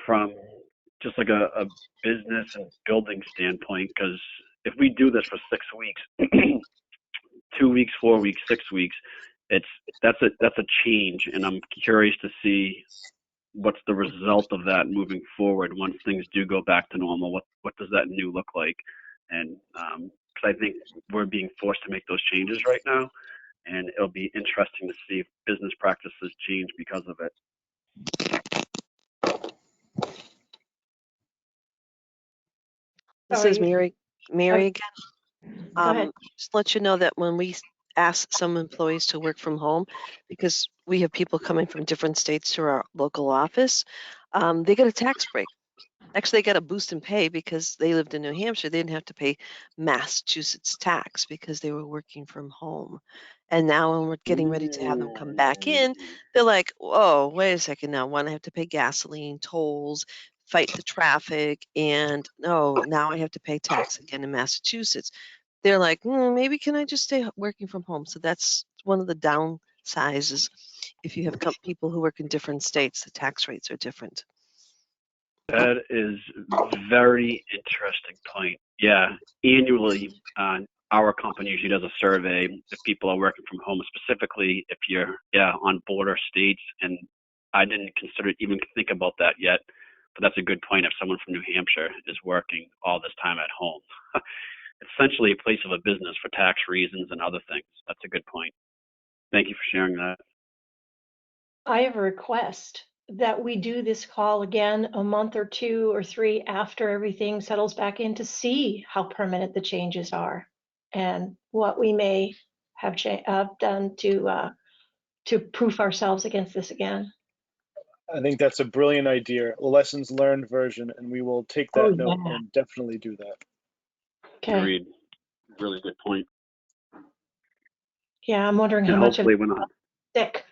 Speaker 1: from just like a business and building standpoint, because if we do this for 6 weeks, 2 weeks, 4 weeks, 6 weeks, that's a change, and I'm curious to see what's the result of that moving forward once things do go back to normal. What does that new look like? And because I think we're being forced to make those changes right now, and it'll be interesting to see if business practices change because of it.
Speaker 13: This is Mary again.
Speaker 8: Go ahead.
Speaker 13: Just let you know that when we ask some employees to work from home, because we have people coming from different states to our local office, they get a tax break. Actually, they got a boost in pay because they lived in New Hampshire. They didn't have to pay Massachusetts tax because they were working from home. And now when we're getting ready to have them come back in, they're like, oh, wait a second now. One, I have to pay gasoline, tolls, fight the traffic, and no, now I have to pay tax again in Massachusetts. They're like, maybe can I just stay working from home? So that's one of the downsizes. If you have people who work in different states, the tax rates are different.
Speaker 1: That is very interesting point. Yeah, annually, our company usually does a survey if people are working from home, specifically if you're on border states. And I didn't even think about that yet, but that's a good point. If someone from New Hampshire is working all this time at home, essentially a place of a business for tax reasons and other things. That's a good point. Thank you for sharing that.
Speaker 8: I have a request that we do this call again a month or 2 or 3 after everything settles back in to see how permanent the changes are and what we may have done to proof ourselves against this again.
Speaker 6: I think that's a brilliant idea, a lessons learned version, and we will take that note and definitely do that.
Speaker 8: Okay.
Speaker 1: Agreed. Really good point.
Speaker 8: Yeah, I'm wondering how much of it is sick.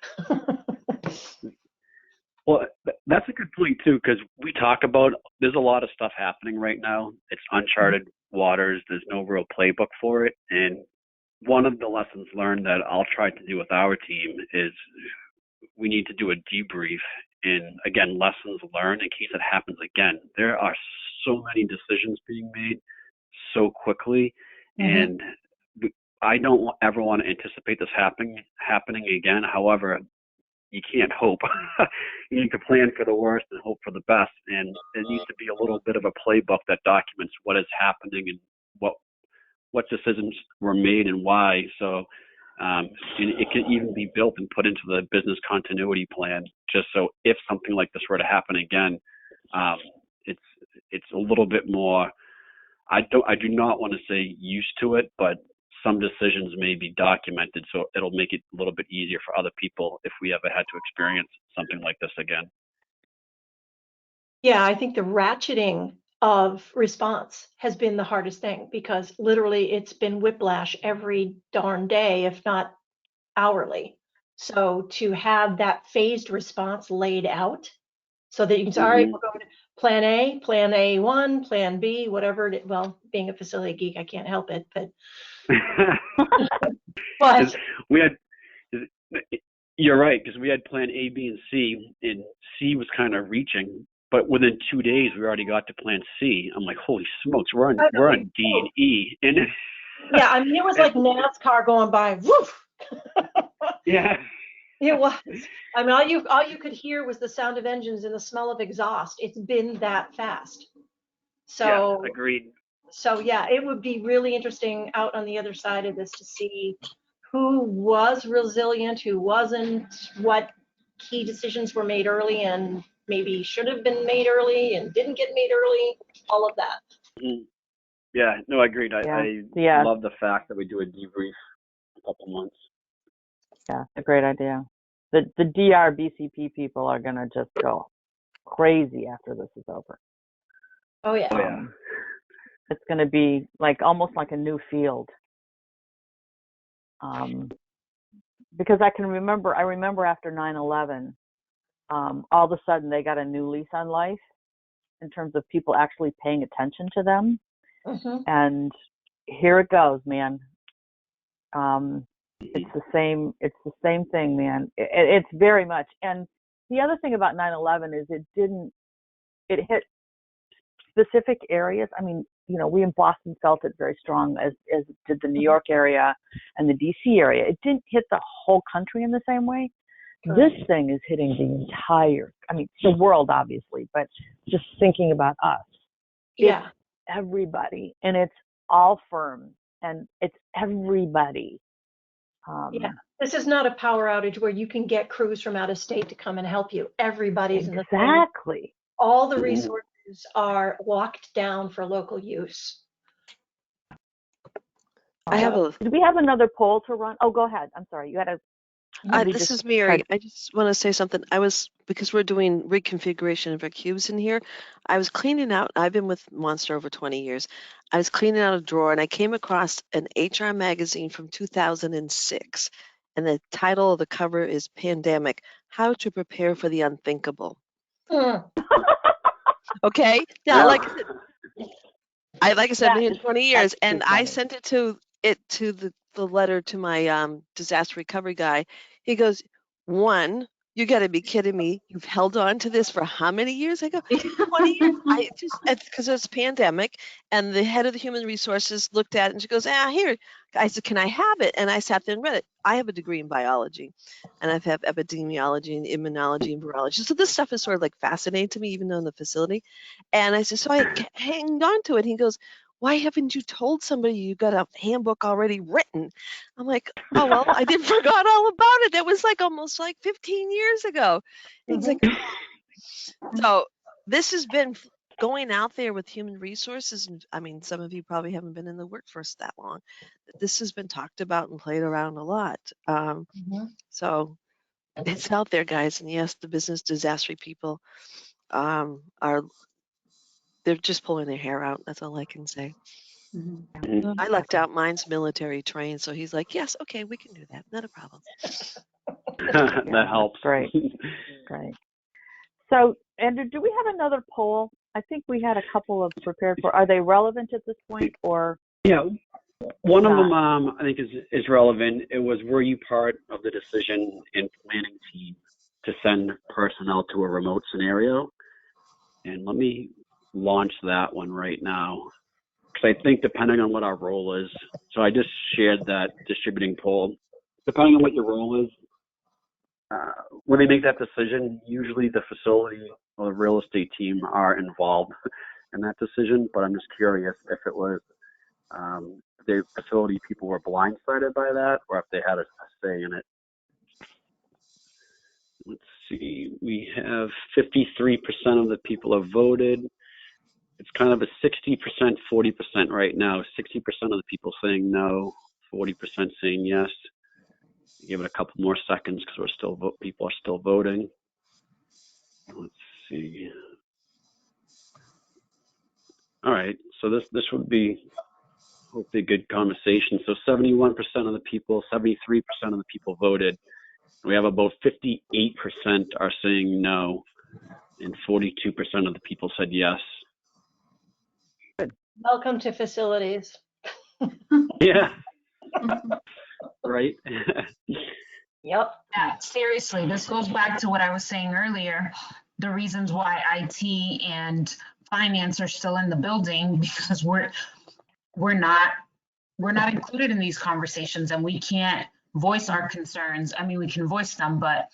Speaker 1: Well, that's a good point too, because we talk about there's a lot of stuff happening right now. It's uncharted waters. There's no real playbook for it. And one of the lessons learned that I'll try to do with our team is we need to do a debrief and, again, lessons learned in case it happens again. There are so many decisions being made so quickly, and I don't ever want to anticipate this happening again. However, you can't hope. You need to plan for the worst and hope for the best. And there needs to be a little bit of a playbook that documents what is happening and what decisions were made and why. So and it can even be built and put into the business continuity plan, just so if something like this were to happen again, it's a little bit more. I do not want to say used to it, but some decisions may be documented, so it'll make it a little bit easier for other people if we ever had to experience something like this again.
Speaker 8: Yeah, I think the ratcheting of response has been the hardest thing, because literally it's been whiplash every darn day, if not hourly. So to have that phased response laid out so that you can say, all right, we're going to plan A, plan A1, plan B, whatever it, well, being a facility geek, I can't help it, but but
Speaker 1: we had, you're right, because we had plan A, B, and C, and C was kind of reaching, but within 2 days we already got to plan C. I'm like, holy smokes, we're on D and E, and
Speaker 8: yeah, I mean, it was like NASCAR going by. Woof.
Speaker 1: Yeah.
Speaker 8: It was. I mean, all you could hear was the sound of engines and the smell of exhaust. It's been that fast. So
Speaker 1: yeah, agreed.
Speaker 8: So yeah, it would be really interesting out on the other side of this to see who was resilient, who wasn't, what key decisions were made early and maybe should have been made early and didn't get made early, all of that.
Speaker 1: Yeah, no, I agreed. I love the fact that we do a debrief in a couple months.
Speaker 9: Yeah, it's a great idea. The DR BCP people are gonna just go crazy after this is over.
Speaker 8: Oh yeah.
Speaker 9: It's gonna be like almost like a new field. Because I remember after 9/11, all of a sudden they got a new lease on life in terms of people actually paying attention to them. And here it goes, man. It's the same thing, man. It's very much. And the other thing about 9/11 is it hit specific areas. I mean, you know, we in Boston felt it very strong, as did the New York area and the DC area. It didn't hit the whole country in the same way. This thing is hitting the entire, I mean, the world, obviously, but just thinking about us.
Speaker 8: Yeah.
Speaker 9: It's everybody, and it's all firms, and it's everybody.
Speaker 8: Yeah. This is not a power outage where you can get crews from out of state to come and help you. Everybody's in the same.
Speaker 9: Exactly.
Speaker 8: All the resources are locked down for local use.
Speaker 9: Do we have another poll to run? Oh, go ahead. I'm sorry. You had a.
Speaker 13: This is Mary. I just want to say something. Because we're doing reconfiguration of our cubes in here, I was cleaning out, I've been with Monster over 20 years. I was cleaning out a drawer and I came across an HR magazine from 2006. And the title of the cover is Pandemic, How to Prepare for the Unthinkable. Okay? Now, like I said, I've been here 20 years, and I sent it to the letter to my disaster recovery guy. He goes, one, you got to be kidding me. You've held on to this for how many years? I go, 20 years. Because it's a pandemic, and the head of the human resources looked at it, and she goes, here. I said, can I have it? And I sat there and read it. I have a degree in biology, and I've had epidemiology and immunology and virology. So this stuff is sort of like fascinating to me, even though in the facility. And I said, so I hanged on to it. He goes, why haven't you told somebody you got a handbook already written? I'm like, oh, well, I forgot all about it. That was like almost like 15 years ago. He's like, so this has been going out there with human resources. And I mean, some of you probably haven't been in the workforce that long. This has been talked about and played around a lot. So it's out there, guys. And yes, the business disaster people they're just pulling their hair out. That's all I can say. I lucked out. Mine's military trained, so he's like, yes, okay, we can do that. Not a problem.
Speaker 1: That helps.
Speaker 9: Great. Great. So, Andrew, do we have another poll? I think we had a couple of prepared for. Are they relevant at this point, or?
Speaker 1: Yeah, one of them I think is relevant. It was, were you part of the decision and planning team to send personnel to a remote scenario? And let me launch that one right now, because I think depending on what our role is, so I just shared that distributing poll. Depending on what your role is, when they make that decision, usually the facility or the real estate team are involved in that decision. But I'm just curious if it was the facility people were blindsided by that, or if they had a say in it. Let's see, we have 53% of the people have voted. It's kind of a 60%, 40% right now. 60% of the people saying no, 40% saying yes. Give it a couple more seconds because people are still voting. Let's see. All right, so this would be hopefully a good conversation. So 71% of the people, 73% of the people voted. We have about 58% are saying no, and 42% of the people said yes.
Speaker 8: Welcome to facilities.
Speaker 1: Yeah. Right.
Speaker 8: Yep.
Speaker 2: Yeah, seriously, this goes back to what I was saying earlier. The reasons why IT and finance are still in the building, because we're not included in these conversations, and we can't voice our concerns. I mean, we can voice them, but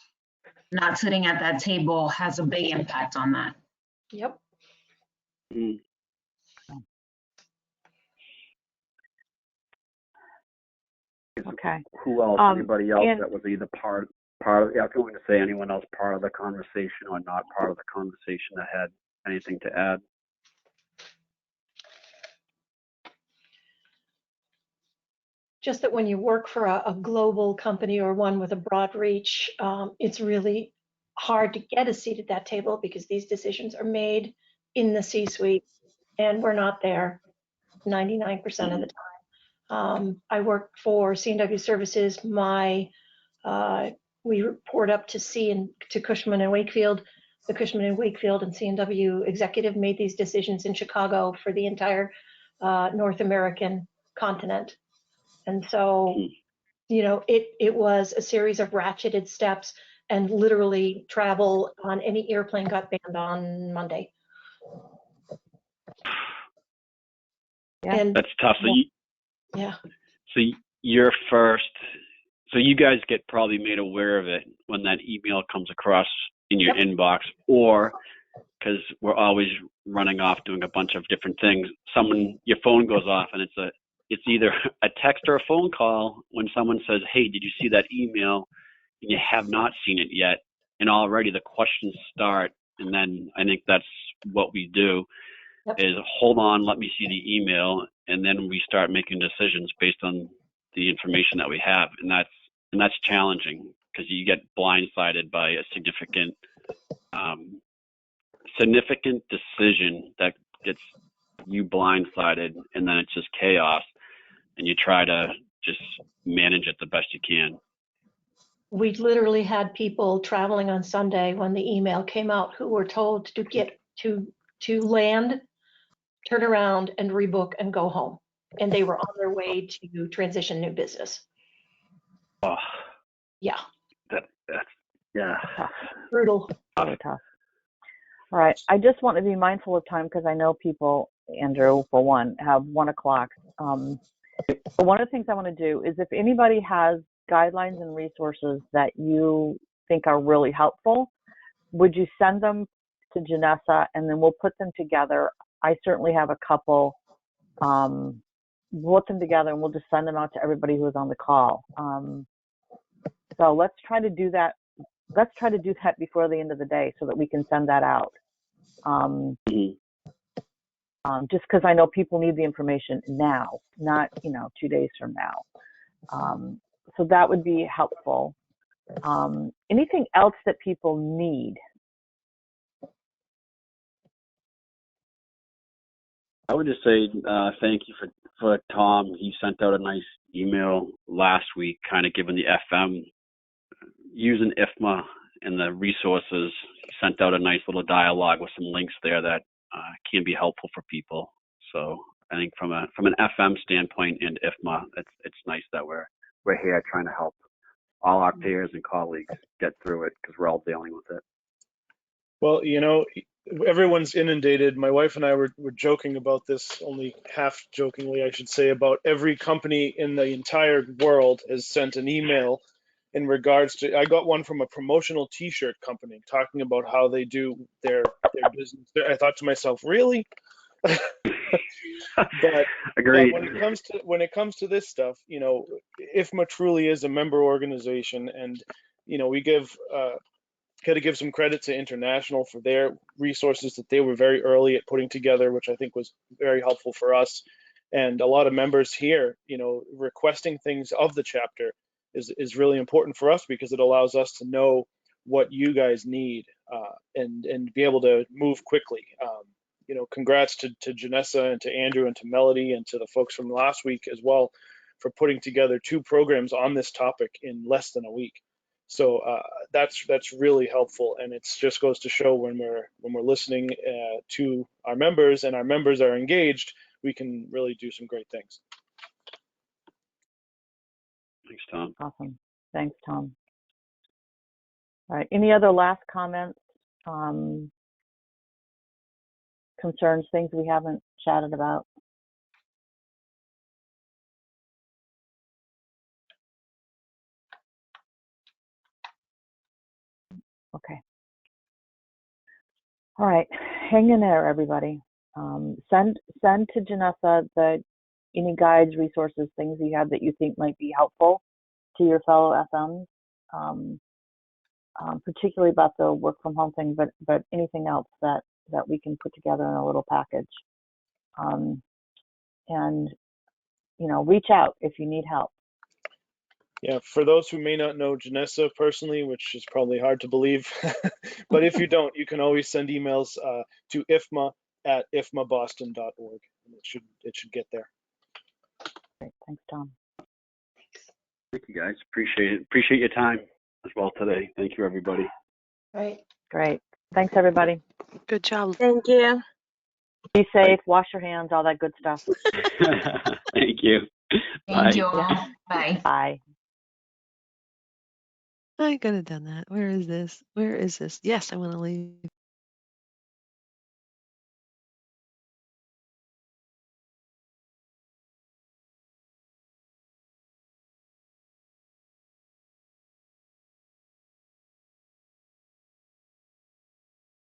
Speaker 2: not sitting at that table has a big impact on that.
Speaker 8: Yep.
Speaker 1: Mm.
Speaker 9: Okay.
Speaker 1: Who else? Anybody else
Speaker 9: and-
Speaker 1: that was either part of? Yeah, I'm going to say anyone else part of the conversation or not part of the conversation that had anything to add.
Speaker 8: Just that when you work for a global company or one with a broad reach, it's really hard to get a seat at that table because these decisions are made in the C-suite, and we're not there 99% of the time. I work for C&W Services. We report up to Cushman and Wakefield. The Cushman and Wakefield and C&W executive made these decisions in Chicago for the entire North American continent. And so, it was a series of ratcheted steps, and literally travel on any airplane got banned on Monday.
Speaker 9: Yeah.
Speaker 8: And
Speaker 1: That's tough. So you're first. So you guys get probably made aware of it when that email comes across in your inbox, or because we're always running off doing a bunch of different things. Your phone goes off, and it's either a text or a phone call when someone says, "Hey, did you see that email?" and you have not seen it yet, and already the questions start. And then I think that's what we do is hold on, let me see the email, and then we start making decisions based on the information that we have, and that's challenging because you get blindsided by a significant decision that gets you blindsided, and then it's just chaos, and you try to just manage it the best you can.
Speaker 8: we literally had people traveling on Sunday when the email came out who were told to get to land, turn around and rebook and go home. And they were on their way to transition new business.
Speaker 1: Oh,
Speaker 8: yeah.
Speaker 1: That's yeah.
Speaker 8: Brutal.
Speaker 9: Really tough. All right. I just want to be mindful of time because I know people, Andrew, for one, have 1 o'clock. But one of the things I want to do is if anybody has guidelines and resources that you think are really helpful, would you send them to Janessa, and then we'll put them together. I certainly have a couple. We'll put them together and we'll just send them out to everybody who is on the call. So let's try to do that. Let's try to do that before the end of the day so that we can send that out. Just because I know people need the information now, not 2 days from now. So that would be helpful. Anything else that people need?
Speaker 1: I would just say thank you for Tom. He sent out a nice email last week, kind of giving the FM, using IFMA and the resources. He sent out a nice little dialogue with some links there that can be helpful for people. So I think from an FM standpoint and IFMA, it's nice that we're here trying to help all our peers and colleagues get through it because we're all dealing with it.
Speaker 6: Well, everyone's inundated. My wife and I were joking about this, only half jokingly, I should say, about every company in the entire world has sent an email in regards to, I got one from a promotional t-shirt company talking about how they do their business. I thought to myself, really? But when it comes to this stuff, IFMA truly is a member organization, and we got to give some credit to International for their resources that they were very early at putting together, which I think was very helpful for us. And a lot of members here, requesting things of the chapter is really important for us because it allows us to know what you guys need and be able to move quickly. congrats to Janessa and to Andrew and to Melodee and to the folks from last week as well for putting together 2 programs on this topic in less than a week. So that's really helpful, and it just goes to show when we're listening to our members and our members are engaged, we can really do some great things.
Speaker 1: Thanks, Tom.
Speaker 9: Awesome. Thanks, Tom. All right. Any other last comments, concerns, things we haven't chatted about? Okay. All right. Hang in there, everybody. Send to Janessa any guides, resources, things you have that you think might be helpful to your fellow FMs, particularly about the work from home thing, but anything else that we can put together in a little package. And reach out if you need help.
Speaker 6: Yeah, for those who may not know Janessa personally, which is probably hard to believe, but if you don't, you can always send emails to ifma@ifmaboston.org, and it should get there.
Speaker 9: Great. Thanks, Tom.
Speaker 1: Thank you, guys. Appreciate your time as well today. Thank you, everybody.
Speaker 8: Right.
Speaker 9: Great. Thanks, everybody.
Speaker 13: Good job.
Speaker 7: Thank you.
Speaker 9: Be safe. Wash your hands. All that good stuff.
Speaker 1: Thank you.
Speaker 2: Thank
Speaker 1: Bye.
Speaker 2: you all. Bye.
Speaker 9: Bye.
Speaker 13: I could have done that. Where is this? Yes, I want to leave.